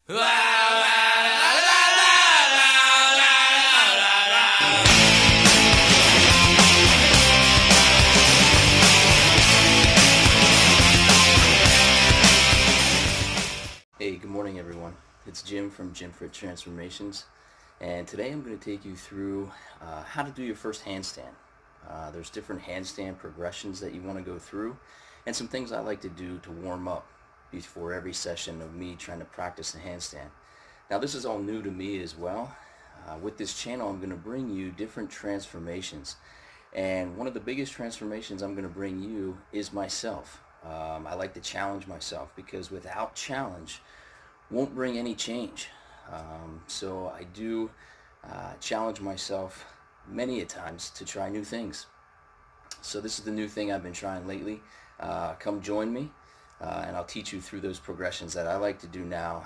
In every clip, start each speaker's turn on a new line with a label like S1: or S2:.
S1: Hey, good morning everyone. It's Jim from Jim for Transformations, and today I'm going to take you through how to do your first handstand. There's different handstand progressions that you want to go through, and some things I like to do to warm up before every session of me trying to practice the handstand. Now this is all new to me as well. With this channel I'm going to bring you different transformations, and one of the biggest transformations I'm going to bring you is myself. I like to challenge myself because without challenge won't bring any change. So I do challenge myself many a times to try new things. So this is the new thing I've been trying lately. Come join me and I'll teach you through those progressions that I like to do now,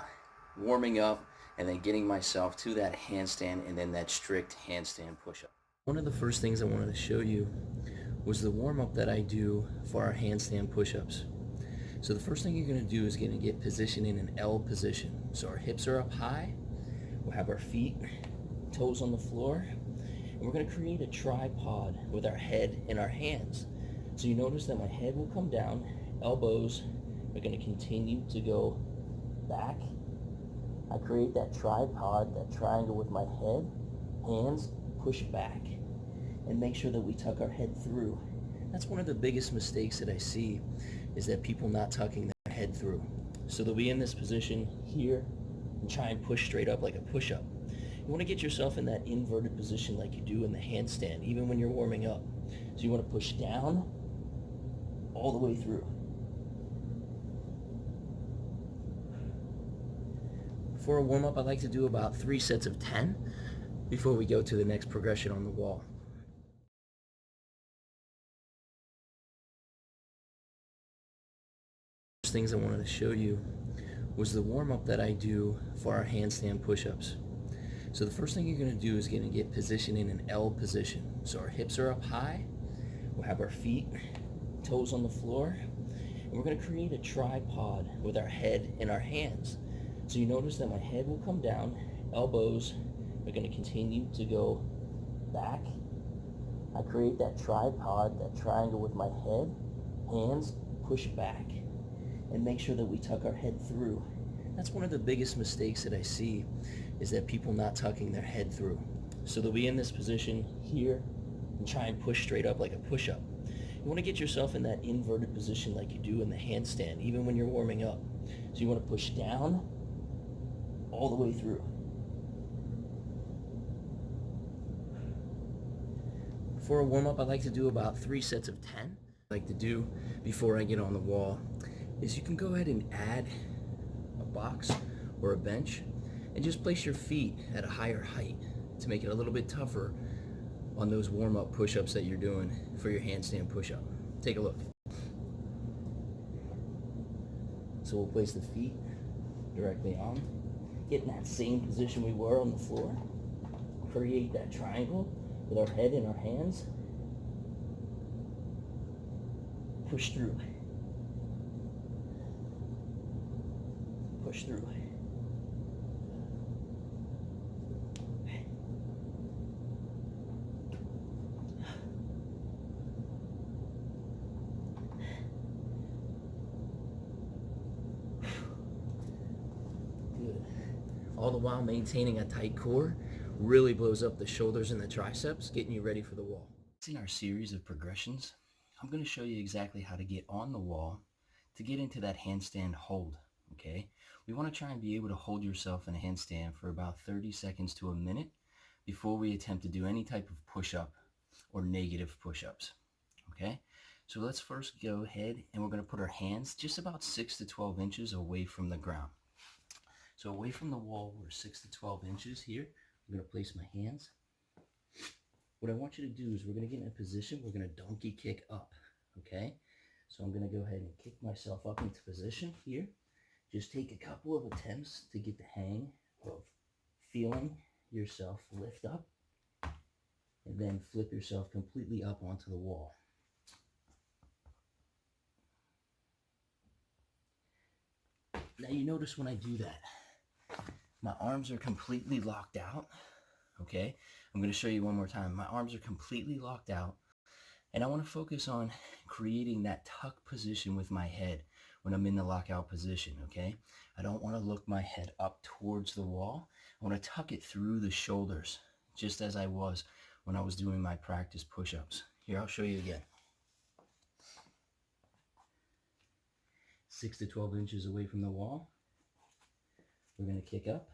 S1: warming up and then getting myself to that handstand and then that strict handstand push-up. One of the first things I wanted to show you was the warm-up that I do for our handstand push-ups. So the first thing you're going to do is going to get positioned in an L position. So our hips are up high, we'll have our feet, toes on the floor, and we're going to create a tripod with our head and our hands. So you notice that my head will come down, elbows are going to continue to go back. I create that tripod, that triangle with my head, hands push back, and make sure that we tuck our head through. That's one of the biggest mistakes that I see, is that people not tucking their head through. So they'll be in this position here and try and push straight up like a push-up. You want to get yourself in that inverted position like you do in the handstand, even when you're warming up. So you want to push down all the way through. For a warm-up, I like to do about 3 sets of 10 before we go to the next progression on the wall. Things I wanted to show you was the warm-up that I do for our handstand push-ups. So the first thing you're going to do is going to get positioned in an L position. So our hips are up high, we'll have our feet, toes on the floor, and we're going to create a tripod with our head and our hands. So you notice that my head will come down, elbows are going to continue to go back. I create that tripod, that triangle with my head, hands push back, and make sure that we tuck our head through. That's one of the biggest mistakes that I see, is that people not tucking their head through. So they'll be in this position here and try and push straight up like a push-up. You want to get yourself in that inverted position like you do in the handstand, even when you're warming up. So you want to push down all the way through. For a warm-up, I like to do about 3 sets of 10. I like to do before I get on the wall is you can go ahead and add a box or a bench and just place your feet at a higher height to make it a little bit tougher on those warm-up push-ups that you're doing for your handstand push-up. Take a look. So we'll place the feet directly on, get in that same position we were on the floor, create that triangle with our head and our hands, push through. Push through. Good. All the while maintaining a tight core, really blows up the shoulders and the triceps, getting you ready for the wall. In our series of progressions, I'm going to show you exactly how to get on the wall to get into that handstand hold. Okay, we want to try and be able to hold yourself in a handstand for about 30 seconds to a minute before we attempt to do any type of push-up or negative push-ups. Okay, so let's first go ahead and we're going to put our hands just about 6 to 12 inches away from the ground. So away from the wall, we're 6 to 12 inches here. I'm going to place my hands. What I want you to do is we're going to get in a position, we're going to donkey kick up. Okay, so I'm going to go ahead and kick myself up into position here. Just take a couple of attempts to get the hang of feeling yourself lift up and then flip yourself completely up onto the wall. Now you notice when I do that, My arms are completely locked out, okay? I'm going to show you one more time. My arms are completely locked out, and I want to focus on creating that tuck position with my head when I'm in the lockout position, okay? I don't want to look my head up towards the wall. I want to tuck it through the shoulders, just as I was when I was doing my practice push-ups. Here, I'll show you again. 6 to 12 inches away from the wall. We're going to kick up.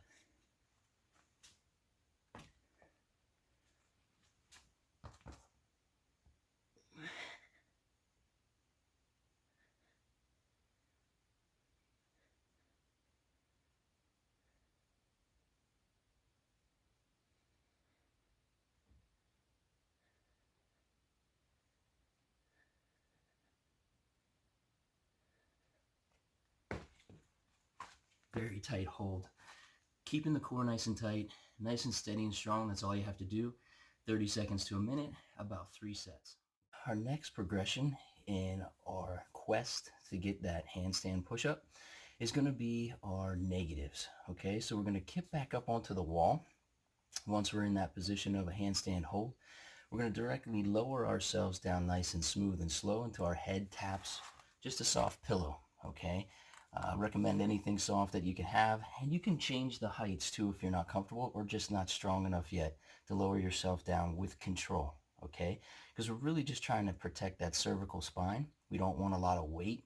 S1: Very tight hold. Keeping the core nice and tight, nice and steady and strong. That's all you have to do. 30 seconds to a minute, about 3 sets. Our next progression in our quest to get that handstand push-up is going to be our negatives. Okay, so we're going to kick back up onto the wall. Once we're in that position of a handstand hold, we're going to directly lower ourselves down nice and smooth and slow until our head taps just a soft pillow. Okay, recommend anything soft that you can have, and you can change the heights too if you're not comfortable or just not strong enough yet to lower yourself down with control. Okay, because we're really just trying to protect that cervical spine. We don't want a lot of weight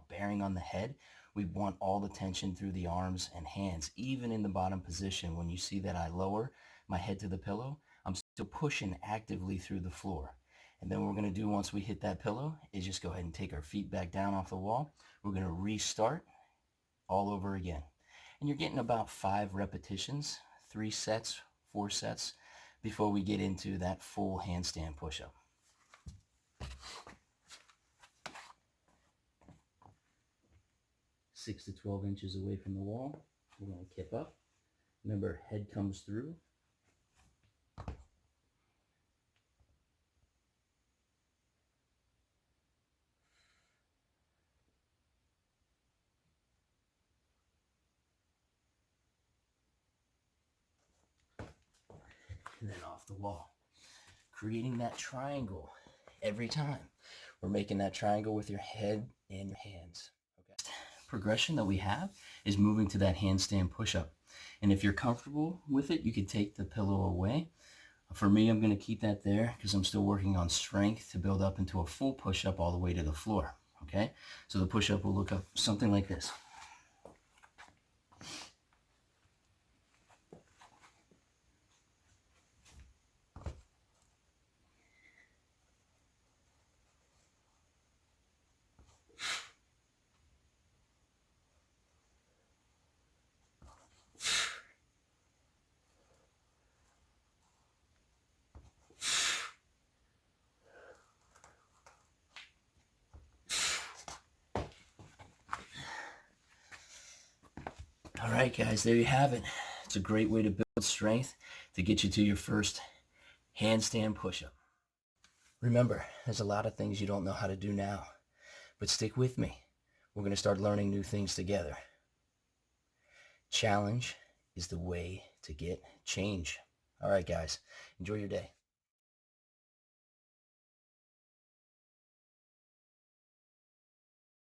S1: bearing on the head. We want all the tension through the arms and hands. Even in the bottom position, when you see that I lower my head to the pillow, I'm still pushing actively through the floor. And then what we're going to do once we hit that pillow is just go ahead and take our feet back down off the wall. We're going to restart all over again. And you're getting about 5 repetitions, 3 sets, 4 sets, before we get into that full handstand push-up. Six to 12 inches away from the wall. We're going to kick up. Remember, head comes through. And then off the wall. Creating that triangle every time. We're making that triangle with your head and your hands. Okay. Progression that we have is moving to that handstand push-up. And if you're comfortable with it, you can take the pillow away. For me, I'm going to keep that there because I'm still working on strength to build up into a full push-up all the way to the floor. Okay, so the push-up will look up something like this. All right, guys, there you have it. It's a great way to build strength to get you to your first handstand push-up. Remember, there's a lot of things you don't know how to do now, but stick with me. We're going to start learning new things together. Challenge is the way to get change. All right, guys, enjoy your day.